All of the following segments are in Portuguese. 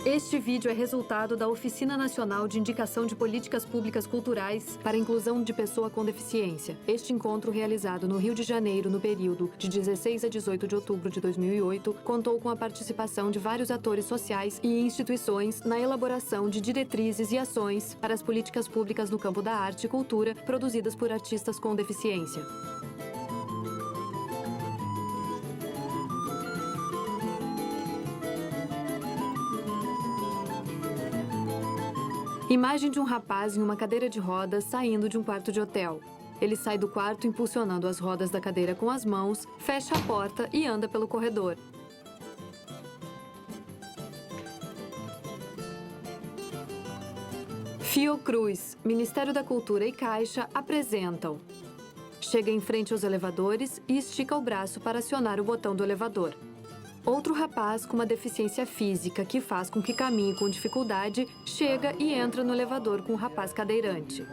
Este vídeo é resultado da Oficina Nacional de Indicação de Políticas Públicas Culturais para a Inclusão de Pessoa com Deficiência. Este encontro, realizado no Rio de Janeiro no período de 16 a 18 de outubro de 2008, contou com a participação de vários atores sociais e instituições na elaboração de diretrizes e ações para as políticas públicas no campo da arte e cultura produzidas por artistas com deficiência. Imagem de um rapaz em uma cadeira de rodas saindo de um quarto de hotel. Ele sai do quarto impulsionando as rodas da cadeira com as mãos, fecha a porta e anda pelo corredor. Fiocruz, Ministério da Cultura e Caixa apresentam. Chega em frente aos elevadores e estica o braço para acionar o botão do elevador. Outro rapaz com uma deficiência física que faz com que caminhe com dificuldade chega e entra no elevador com o rapaz cadeirante.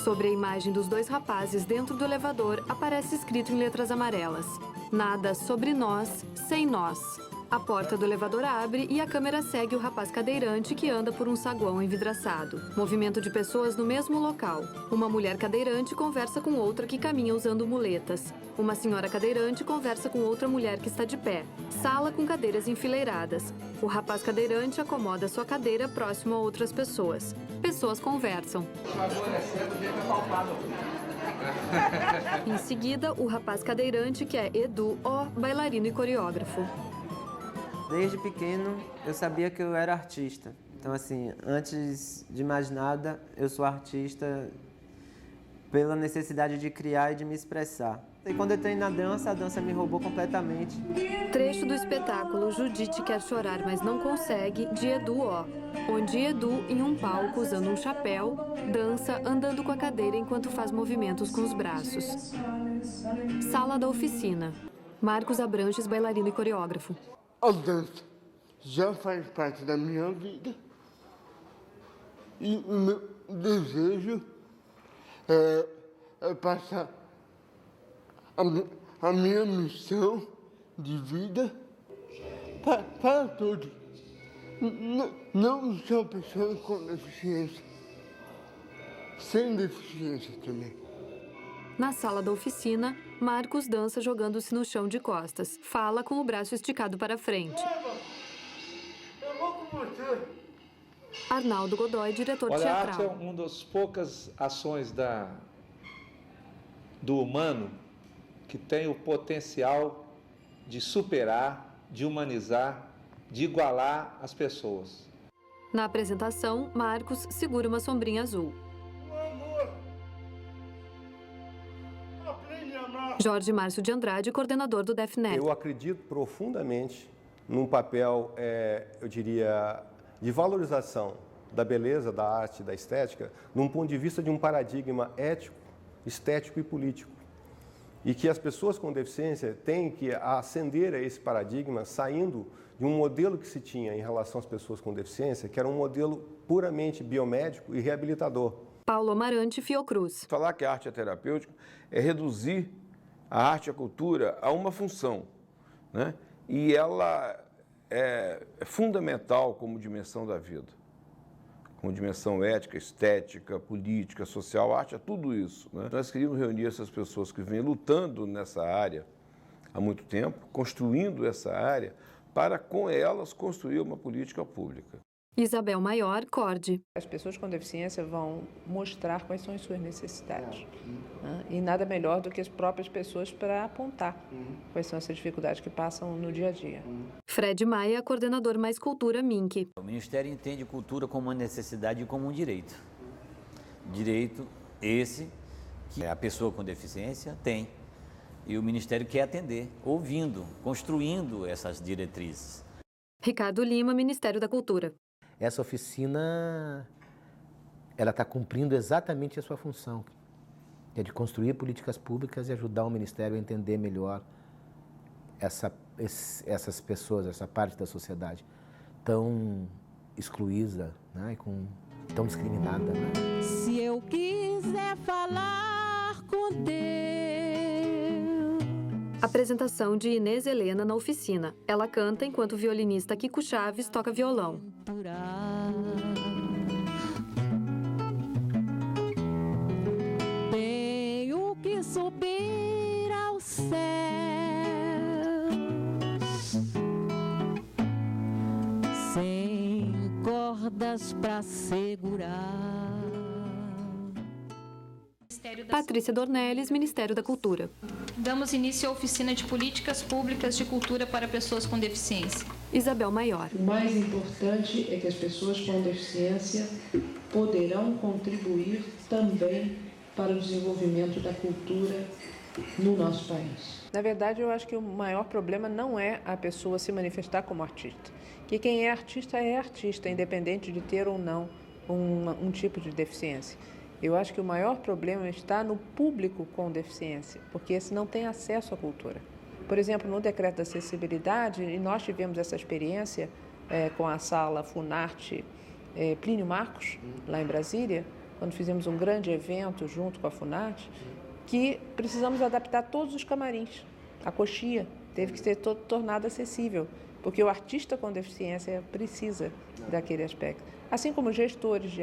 Sobre a imagem dos dois rapazes dentro do elevador aparece escrito em letras amarelas: "Nada sobre nós, sem nós". A porta do elevador abre e a câmera segue o rapaz cadeirante que anda por um saguão envidraçado. Movimento de pessoas no mesmo local. Uma mulher cadeirante conversa com outra que caminha usando muletas. Uma senhora cadeirante conversa com outra mulher que está de pé. Sala com cadeiras enfileiradas. O rapaz cadeirante acomoda sua cadeira próximo a outras pessoas. Pessoas conversam. Em seguida, o rapaz cadeirante, que é Edu O, bailarino e coreógrafo. Desde pequeno, eu sabia que eu era artista. Então, assim, antes de mais nada, eu sou artista pela necessidade de criar e de me expressar. E quando eu entrei na dança, a dança me roubou completamente. Trecho do espetáculo Judite Quer Chorar, Mas Não Consegue, de Edu O, onde Edu, em um palco, usando um chapéu, dança andando com a cadeira enquanto faz movimentos com os braços. Sala da Oficina. Marcos Abranches, bailarino e coreógrafo. A dança já faz parte da minha vida e o meu desejo é passar a minha missão de vida para todos, não só pessoas com deficiência, sem deficiência também. Na sala da oficina, Marcos dança jogando-se no chão de costas. Fala com o braço esticado para frente. Eu vou com você. Arnaldo Godoy, diretor teatral. teatral. A arte é uma das poucas ações do humano que tem o potencial de superar, de humanizar, de igualar as pessoas. Na apresentação, Marcos segura uma sombrinha azul. Jorge Márcio de Andrade, coordenador do DEFNET. Eu acredito profundamente num papel, eu diria, de valorização da beleza, da arte, da estética, num ponto de vista de um paradigma ético, estético e político. E que as pessoas com deficiência têm que ascender a esse paradigma, saindo de um modelo que se tinha em relação às pessoas com deficiência, que era um modelo puramente biomédico e reabilitador. Paulo Amarante, Fiocruz. Falar que a arte é terapêutica é reduzir a arte e a cultura a uma função, né? E ela é fundamental como dimensão da vida, como dimensão ética, estética, política, social. A arte é tudo isso, né? Nós queríamos reunir essas pessoas que vêm lutando nessa área há muito tempo, construindo essa área, para com elas construir uma política pública. Isabel Maior, CORDE. As pessoas com deficiência vão mostrar quais são as suas necessidades. Né? E nada melhor do que as próprias pessoas para apontar quais são essas dificuldades que passam no dia a dia. Fred Maia, coordenador Mais Cultura, MINC. O Ministério entende cultura como uma necessidade e como um direito. Direito esse que a pessoa com deficiência tem. E o Ministério quer atender, ouvindo, construindo essas diretrizes. Ricardo Lima, Ministério da Cultura. Essa oficina, ela está cumprindo exatamente a sua função, que é de construir políticas públicas e ajudar o Ministério a entender melhor essas pessoas, essa parte da sociedade tão excluída, né, tão discriminada. Né? Se eu quiser falar com Deus, Apresentação de Inês Helena na oficina. Ela canta enquanto o violinista Kiko Chaves toca violão. Tenho que subir ao céu, sem cordas pra segurar. Patrícia Dornelles, Ministério da Cultura. Damos início à oficina de políticas públicas de cultura para pessoas com deficiência. Isabel Maior. O mais importante é que as pessoas com deficiência poderão contribuir também para o desenvolvimento da cultura no nosso país. Na verdade, eu acho que o maior problema não é a pessoa se manifestar como artista. Que quem é artista, independente de ter ou não um tipo de deficiência. Eu acho que o maior problema está no público com deficiência, porque esse não tem acesso à cultura. Por exemplo, no decreto da acessibilidade, e nós tivemos essa experiência com a sala Funarte Plínio Marcos, lá em Brasília, quando fizemos um grande evento junto com a Funarte, que precisamos adaptar todos os camarins. A coxia teve que ser tornada acessível, porque o artista com deficiência precisa daquele aspecto. Assim como os gestores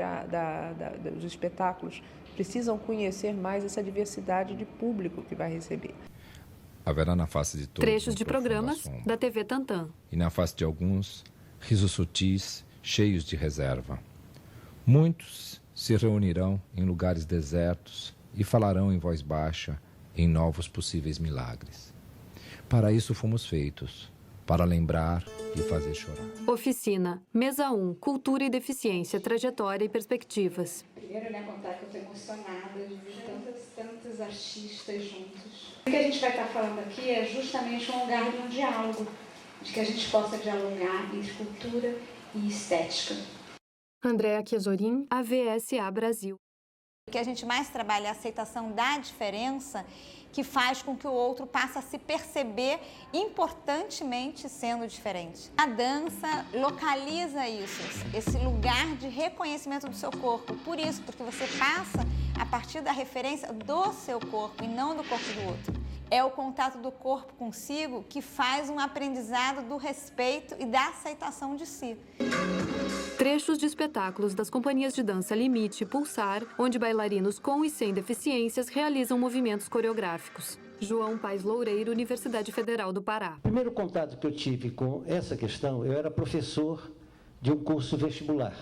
dos espetáculos precisam conhecer mais essa diversidade de público que vai receber. Haverá na face de todos trechos de programas da TV Tantã. E na face de alguns, risos sutis, cheios de reserva. Muitos se reunirão em lugares desertos e falarão em voz baixa em novos possíveis milagres. Para isso fomos feitos, para lembrar e fazer chorar. Oficina, Mesa 1, Cultura e Deficiência, Trajetória e Perspectivas. Primeiro, contar que eu estou emocionada de ver tantos artistas juntos. O que a gente vai estar falando aqui é justamente um lugar de um diálogo, de que a gente possa dialogar entre cultura e estética. Andréa Chiasorin, AVSA Brasil. O que a gente mais trabalha é a aceitação da diferença, que faz com que o outro passe a se perceber importantemente sendo diferente. A dança localiza isso, esse lugar de reconhecimento do seu corpo. Por isso, porque você passa a partir da referência do seu corpo e não do corpo do outro. É o contato do corpo consigo que faz um aprendizado do respeito e da aceitação de si. Trechos de espetáculos das companhias de dança Limite e Pulsar, onde bailarinos com e sem deficiências realizam movimentos coreográficos. João Paes Loureiro, Universidade Federal do Pará. O primeiro contato que eu tive com essa questão, eu era professor de um curso vestibular.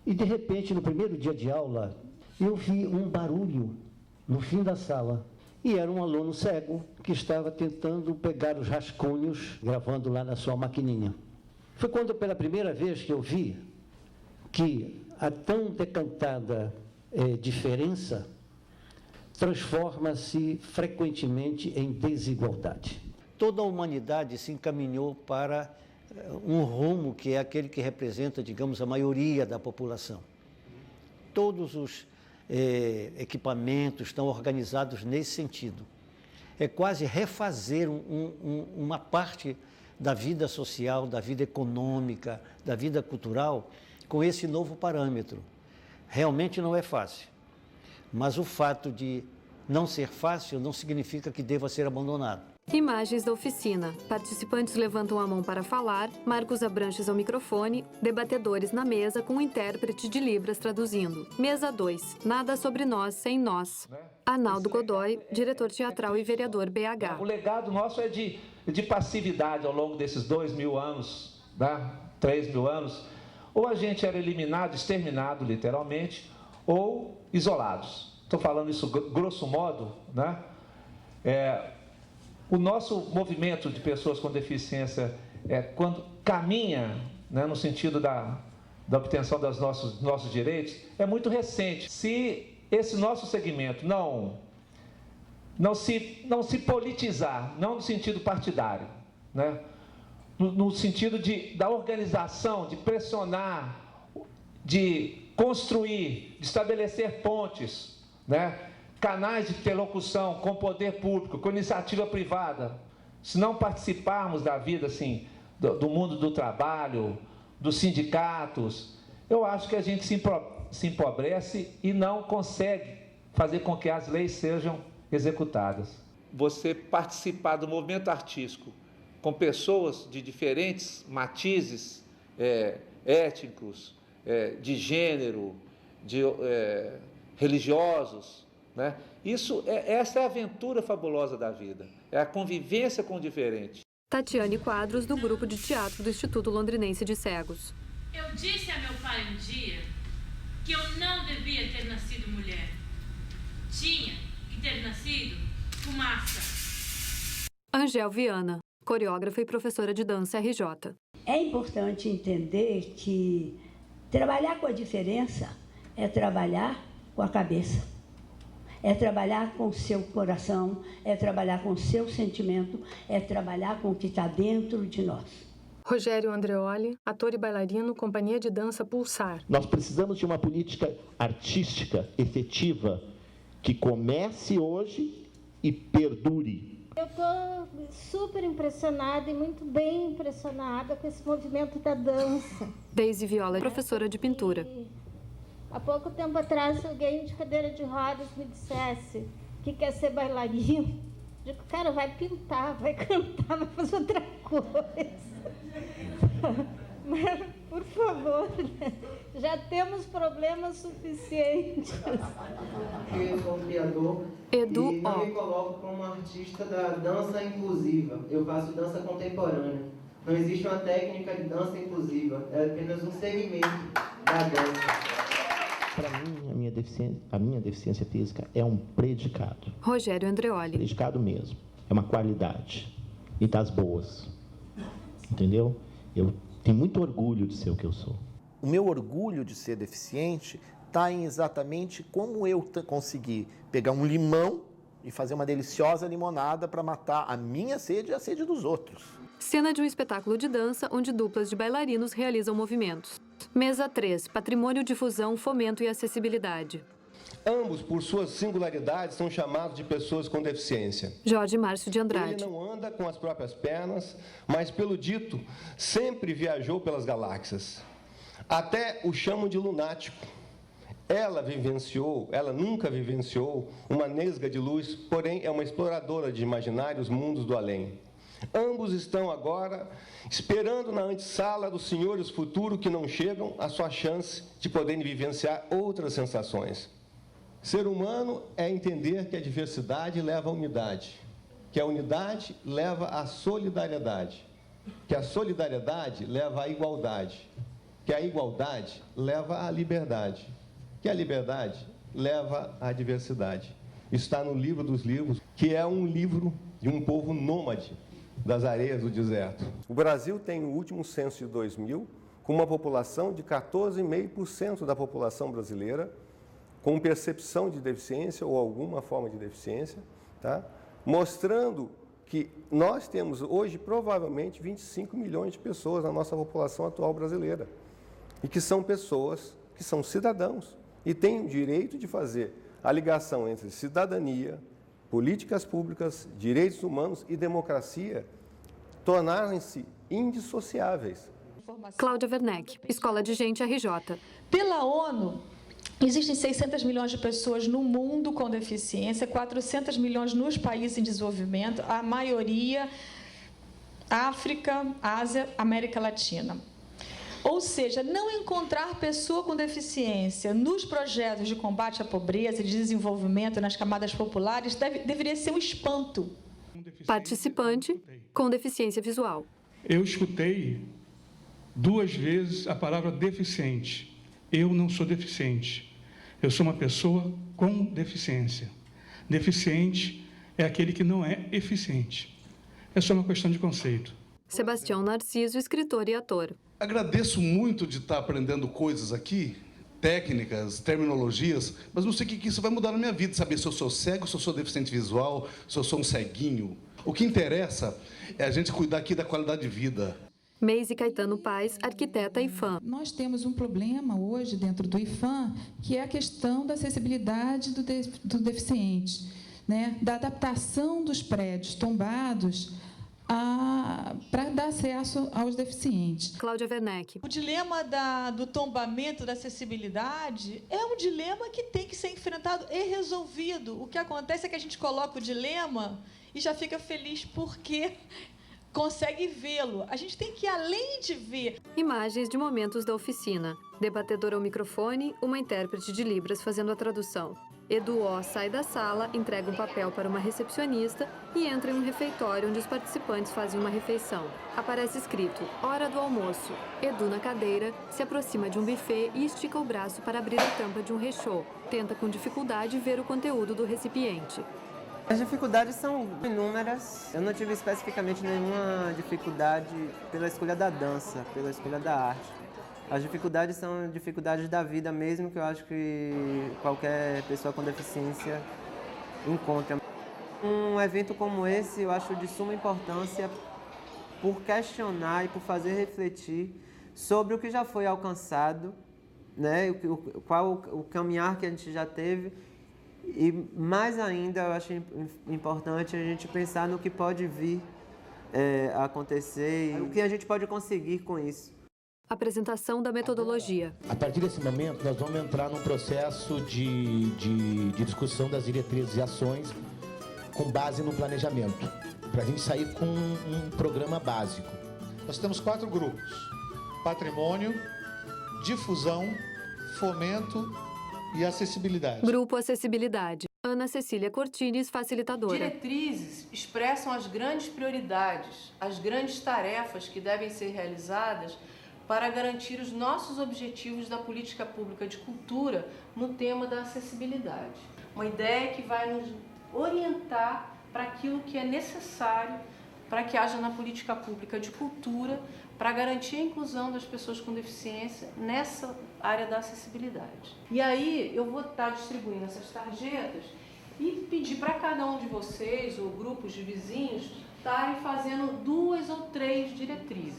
E, de repente, no primeiro dia de aula, eu vi um barulho no fim da sala. E era um aluno cego que estava tentando pegar os rascunhos, gravando lá na sua maquininha. Foi quando, pela primeira vez, que eu vi que a tão decantada diferença transforma-se frequentemente em desigualdade. Toda a humanidade se encaminhou para um rumo que é aquele que representa, digamos, a maioria da população. Todos os equipamentos estão organizados nesse sentido. É quase refazer uma parte da vida social, da vida econômica, da vida cultural, com esse novo parâmetro. Realmente não é fácil, mas o fato de não ser fácil não significa que deva ser abandonado. Imagens da oficina. Participantes levantam a mão para falar, Marcos Abranches ao microfone, debatedores na mesa com um intérprete de Libras traduzindo. Mesa 2. Nada sobre nós sem nós. Arnaldo Godoy, diretor teatral e vereador BH. O legado nosso é de passividade ao longo desses 2.000 anos, 3.000 anos. Ou a gente era eliminado, exterminado, literalmente, ou isolados. Estou falando isso grosso modo, né? O nosso movimento de pessoas com deficiência, quando caminha, né, no sentido da obtenção dos nossos direitos, é muito recente. Se esse nosso segmento não se politizar, não no sentido partidário, né, no sentido da organização, de pressionar, de construir, de estabelecer pontes, né, canais de interlocução com o poder público, com iniciativa privada, se não participarmos da vida assim, do mundo do trabalho, dos sindicatos, eu acho que a gente se empobrece e não consegue fazer com que as leis sejam executadas. você participar do movimento artístico com pessoas de diferentes matizes étnicos, de gênero, religiosos, né? Essa é a aventura fabulosa da vida, é a convivência com o diferente. Tatiane Quadros, do grupo de teatro do Instituto Londrinense de Cegos. Eu disse a meu pai um dia que eu não devia ter nascido mulher. Tinha que ter nascido fumaça. Angel Viana, coreógrafa e professora de dança RJ. É importante entender que trabalhar com a diferença é trabalhar com a cabeça, é trabalhar com o seu coração, é trabalhar com o seu sentimento, é trabalhar com o que está dentro de nós. Rogério Andreoli, ator e bailarino, Companhia de Dança Pulsar. Nós precisamos de uma política artística efetiva que comece hoje e perdure. Eu estou super impressionada e muito bem impressionada com esse movimento da dança. Daisy Viola, professora de pintura. Há pouco tempo atrás, alguém de cadeira de rodas me dissesse que quer ser bailarino. Eu digo, cara, vai pintar, vai cantar, vai fazer outra coisa. Mas, por favor, já temos problemas suficientes. Eu sou um criador e não me coloco como artista da dança inclusiva. Eu faço dança contemporânea. Não existe uma técnica de dança inclusiva, é apenas um segmento da dança. Para mim, a minha deficiência física é um predicado. Rogério Andreoli. Predicado mesmo. É uma qualidade. E das boas. Entendeu? Eu tenho muito orgulho de ser o que eu sou. O meu orgulho de ser deficiente está em exatamente como eu consegui pegar um limão e fazer uma deliciosa limonada para matar a minha sede e a sede dos outros. Cena de um espetáculo de dança onde duplas de bailarinos realizam movimentos. Mesa 3, Patrimônio, Difusão, Fomento e Acessibilidade. Ambos, por suas singularidades, são chamados de pessoas com deficiência. Jorge Márcio de Andrade. Ele não anda com as próprias pernas, mas, pelo dito, sempre viajou pelas galáxias. Até o chamam de lunático. Ela nunca vivenciou uma nesga de luz, porém é uma exploradora de imaginários mundos do além. Ambos estão agora esperando na antessala dos senhores futuro que não chegam à sua chance de poderem vivenciar outras sensações. Ser humano é entender que a diversidade leva à unidade, que a unidade leva à solidariedade, que a solidariedade leva à igualdade, que a igualdade leva à liberdade, que a liberdade leva à diversidade. Está no livro dos livros, que é um livro de um povo nômade das areias do deserto. O Brasil tem o último censo de 2000, com uma população de 14,5% da população brasileira, com percepção de deficiência ou alguma forma de deficiência, tá? Mostrando que nós temos hoje provavelmente 25 milhões de pessoas na nossa população atual brasileira e que são pessoas que são cidadãos e têm o direito de fazer a ligação entre cidadania, políticas públicas, direitos humanos e democracia tornarem-se indissociáveis. Cláudia Werneck, Escola de Gente RJ. Pela ONU, existem 600 milhões de pessoas no mundo com deficiência, 400 milhões nos países em desenvolvimento, a maioria África, Ásia, América Latina. Ou seja, não encontrar pessoa com deficiência nos projetos de combate à pobreza e de desenvolvimento nas camadas populares deveria ser um espanto. Participante com deficiência visual. Eu escutei 2 vezes a palavra deficiente. Eu não sou deficiente. Eu sou uma pessoa com deficiência. Deficiente é aquele que não é eficiente. É só uma questão de conceito. Sebastião Narciso, escritor e ator. Agradeço muito de estar aprendendo coisas aqui, técnicas, terminologias, mas não sei o que isso vai mudar na minha vida, saber se eu sou cego, se eu sou deficiente visual, se eu sou um ceguinho. O que interessa é a gente cuidar aqui da qualidade de vida. Meise Caetano Paes, arquiteta IFAM. Nós temos um problema hoje dentro do IFAM, que é a questão da acessibilidade do deficiente, né? Da adaptação dos prédios tombados para dar acesso aos deficientes. Cláudia Werneck. O dilema do tombamento da acessibilidade é um dilema que tem que ser enfrentado e resolvido. O que acontece é que a gente coloca o dilema e já fica feliz porque consegue vê-lo. A gente tem que ir além de ver. Imagens de momentos da oficina. Debatedor ao microfone, uma intérprete de Libras fazendo a tradução. Edu O sai da sala, entrega um papel para uma recepcionista e entra em um refeitório onde os participantes fazem uma refeição. Aparece escrito, hora do almoço. Edu, na cadeira, se aproxima de um buffet e estica o braço para abrir a tampa de um rechô. Tenta com dificuldade ver o conteúdo do recipiente. As dificuldades são inúmeras. Eu não tive especificamente nenhuma dificuldade pela escolha da dança, pela escolha da arte. As dificuldades são dificuldades da vida mesmo, que eu acho que qualquer pessoa com deficiência encontra. Um evento como esse eu acho de suma importância por questionar e por fazer refletir sobre o que já foi alcançado, né? Qual o caminhar que a gente já teve. E mais ainda, eu acho importante a gente pensar no que pode vir a acontecer e o que a gente pode conseguir com isso. Apresentação da metodologia. A partir desse momento, nós vamos entrar num processo de discussão das diretrizes e ações com base no planejamento, para a gente sair com um programa básico. Nós temos 4 grupos: patrimônio, difusão, fomento e acessibilidade. Grupo Acessibilidade. Ana Cecília Cortines, facilitadora. Diretrizes expressam as grandes prioridades, as grandes tarefas que devem ser realizadas para garantir os nossos objetivos da política pública de cultura no tema da acessibilidade. Uma ideia que vai nos orientar para aquilo que é necessário para que haja na política pública de cultura para garantir a inclusão das pessoas com deficiência nessa área da acessibilidade. E aí eu vou estar distribuindo essas tarjetas e pedir para cada um de vocês, ou grupos de vizinhos, estarem fazendo 2 ou 3 diretrizes.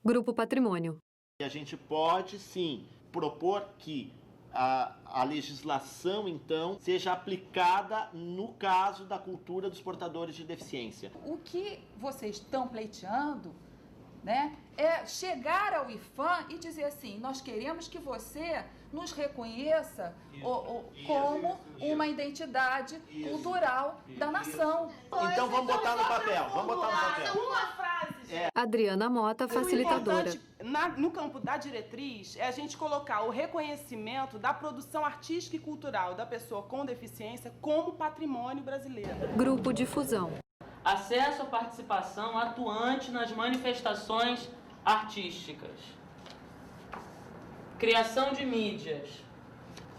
Grupo Patrimônio. A gente pode, sim, propor que a legislação, então, seja aplicada no caso da cultura dos portadores de deficiência. O que vocês estão pleiteando, né, é chegar ao IFAM e dizer assim, nós queremos que você nos reconheça como uma identidade cultural da nação. Então vamos botar no papel, Uma frase. Adriana Mota, facilitadora. No campo da diretriz, é a gente colocar o reconhecimento da produção artística e cultural da pessoa com deficiência como patrimônio brasileiro. Grupo Difusão. Acesso à participação atuante nas manifestações artísticas. Criação de mídias.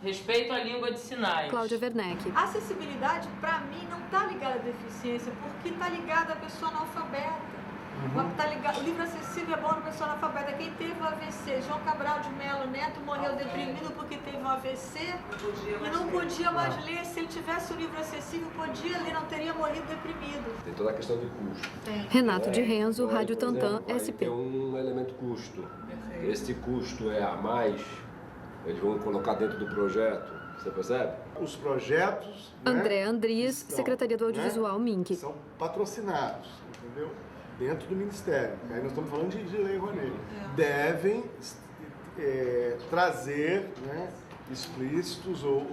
Respeito à língua de sinais. Cláudia Werneck. A acessibilidade, para mim, não está ligada à deficiência, porque está ligada à pessoa analfabeta. O livro acessível é bom para pessoa analfabeta. Quem teve um AVC, João Cabral de Melo Neto, morreu deprimido porque teve um AVC e não podia mais ler. Se ele tivesse o livro acessível, podia ler, não teria morrido deprimido. Tem toda a questão de custo. Renato de Renzo, Rádio Tantã, SP. Tem um elemento custo. Esse custo é a mais, eles vão colocar dentro do projeto, você percebe? Os projetos... André Andrias, Secretaria do Audiovisual, MINC. São patrocinados, entendeu? Dentro do Ministério, aí nós estamos falando de Lei Rouanet, devem trazer, né, explícitos ou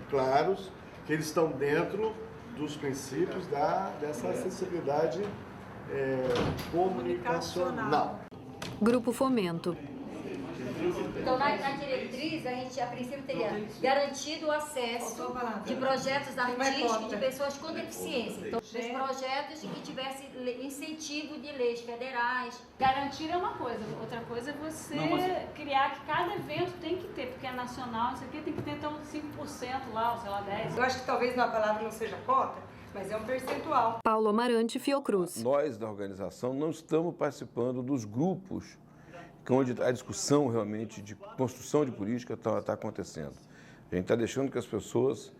claros que eles estão dentro dos princípios dessa acessibilidade comunicacional. Grupo Fomento. Então, na diretriz, a gente, a princípio, teria garantido o acesso de projetos artísticos de pessoas com deficiência. Então, os projetos que tivessem incentivo de leis federais. Garantir é uma coisa, outra coisa é você criar que cada evento tem que ter, porque é nacional, isso aqui tem que ter então 5% lá, ou sei lá, 10%. Eu acho que talvez a palavra não seja cota, mas é um percentual. Paulo Amarante, Fiocruz. Nós, da organização, não estamos participando dos grupos onde a discussão realmente de construção de política está acontecendo. A gente está deixando que as pessoas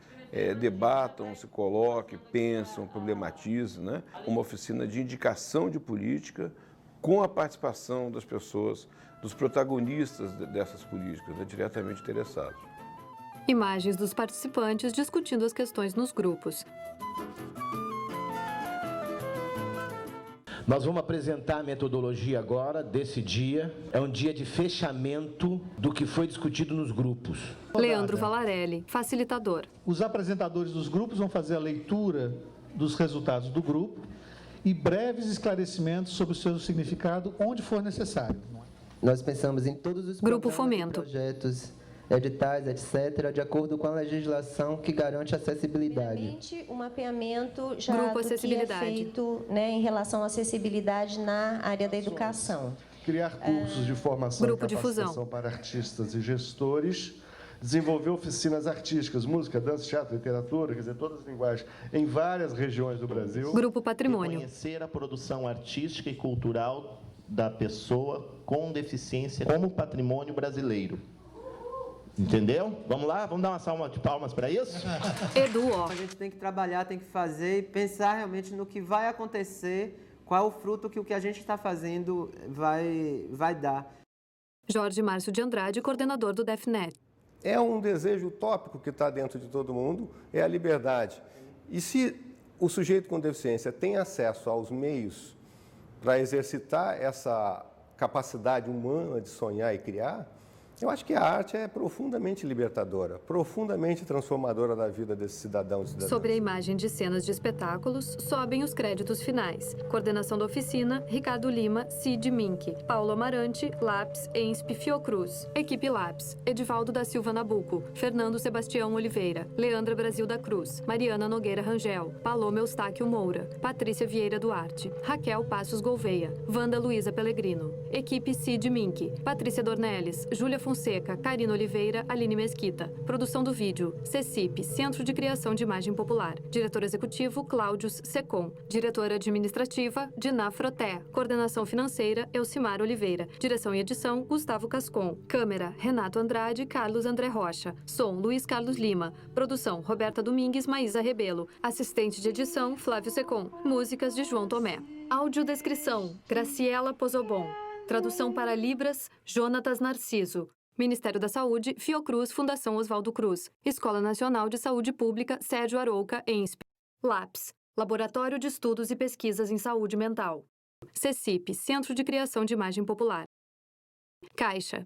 debatam, se coloquem, pensam, problematizem, né? Uma oficina de indicação de política com a participação das pessoas, dos protagonistas dessas políticas, né? Diretamente interessados. Imagens dos participantes discutindo as questões nos grupos. Nós vamos apresentar a metodologia agora, desse dia. É um dia de fechamento do que foi discutido nos grupos. Leandro Valarelli, facilitador. Os apresentadores dos grupos vão fazer a leitura dos resultados do grupo e breves esclarecimentos sobre o seu significado, onde for necessário. Nós pensamos em todos os Grupo programas e Fomento. projetos, editais, etc., de acordo com a legislação que garante acessibilidade. Primeiramente, o mapeamento já Grupo do que é Acessibilidade. feito, né, em relação à acessibilidade na área da educação. Criar cursos de formação Grupo e capacitação Difusão. para artistas e gestores, desenvolver oficinas artísticas, música, dança, teatro, literatura, quer dizer, todas as linguagens, em várias regiões do Brasil. Grupo Patrimônio. Reconhecer a produção artística e cultural da pessoa com deficiência como patrimônio brasileiro. Entendeu? Vamos lá? Vamos dar uma salva de palmas para isso? A gente tem que trabalhar, tem que fazer e pensar realmente no que vai acontecer, qual o fruto que o que a gente está fazendo vai dar. Jorge Márcio de Andrade, coordenador do DEFNET. É um desejo utópico que está dentro de todo mundo, é a liberdade. E se o sujeito com deficiência tem acesso aos meios para exercitar essa capacidade humana de sonhar e criar, eu acho que a arte é profundamente libertadora, profundamente transformadora da vida desse cidadão e cidadã. Sobre a imagem de cenas de espetáculos, sobem os créditos finais. Coordenação da oficina, Ricardo Lima, Cid Mink. Paulo Amarante, Lápis, ENSP Fiocruz. Equipe Lápis, Edivaldo da Silva Nabuco. Fernando Sebastião Oliveira. Leandra Brasil da Cruz. Mariana Nogueira Rangel. Paloma Eustáquio Moura. Patrícia Vieira Duarte. Raquel Passos Gouveia. Wanda Luiza Pellegrino. Equipe Cid Mink. Patrícia Dornelles. Júlia Fonseca, Karina Oliveira, Aline Mesquita. Produção do vídeo, CECIP, Centro de Criação de Imagem Popular. Diretor executivo, Cláudios Secom. Diretora administrativa, Diná Froté. Coordenação financeira, Elcimar Oliveira. Direção e edição, Gustavo Cascon. Câmera, Renato Andrade, Carlos André Rocha. Som, Luiz Carlos Lima. Produção, Roberta Domingues, Maísa Rebelo. Assistente de edição, Flávio Secom. Músicas de João Tomé. Audiodescrição, Graciela Pozobon. Tradução para Libras, Jonatas Narciso. Ministério da Saúde, Fiocruz, Fundação Oswaldo Cruz. Escola Nacional de Saúde Pública, Sérgio Arouca, ENSP. LAPS, Laboratório de Estudos e Pesquisas em Saúde Mental. CECIP, Centro de Criação de Imagem Popular. Caixa.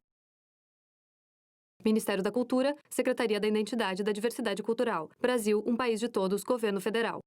Ministério da Cultura, Secretaria da Identidade e da Diversidade Cultural. Brasil, um país de todos, Governo Federal.